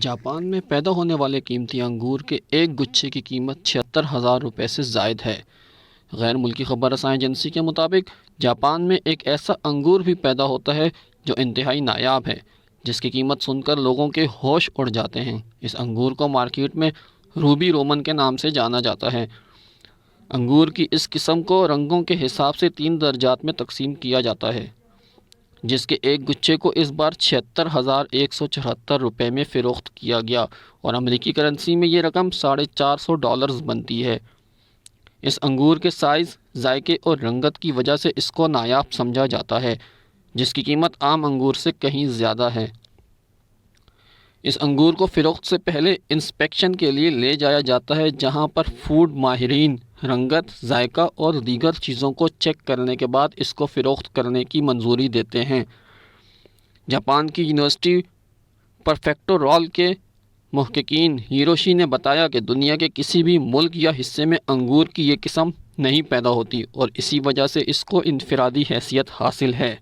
Japan میں پیدا ہونے والے قیمتی انگور کے ایک گچھے کی قیمت 76,000 روپے سے زائد ہے۔ غیر ملکی خبر رساں ایجنسی کے مطابق جاپان میں ایک ایسا انگور بھی پیدا ہوتا ہے جو انتہائی نایاب ہے، جس کی قیمت سن کر لوگوں کے ہوش اڑ جاتے ہیں۔ اس انگور کو مارکیٹ میں روبی رومن کے نام سے جانا جاتا ہے۔ انگور کی اس قسم کو رنگوں کے حساب سے 3 درجات میں تقسیم کیا جاتا ہے، جس کے ایک گچھے کو اس بار 76,174 روپے میں فروخت کیا گیا اور امریکی کرنسی میں یہ رقم $450 بنتی ہے۔ اس انگور کے سائز، ذائقے اور رنگت کی وجہ سے اس کو نایاب سمجھا جاتا ہے، جس کی قیمت عام انگور سے کہیں زیادہ ہے۔ اس انگور کو فروخت سے پہلے انسپیکشن کے لیے لے جایا جاتا ہے، جہاں پر فوڈ ماہرین رنگت، ذائقہ اور دیگر چیزوں کو چیک کرنے کے بعد اس کو فروخت کرنے کی منظوری دیتے ہیں۔ جاپان کی یونیورسٹی پریفیکٹورال کے محققین ہیروشی نے بتایا کہ دنیا کے کسی بھی ملک یا حصے میں انگور کی یہ قسم نہیں پیدا ہوتی اور اسی وجہ سے اس کو انفرادی حیثیت حاصل ہے۔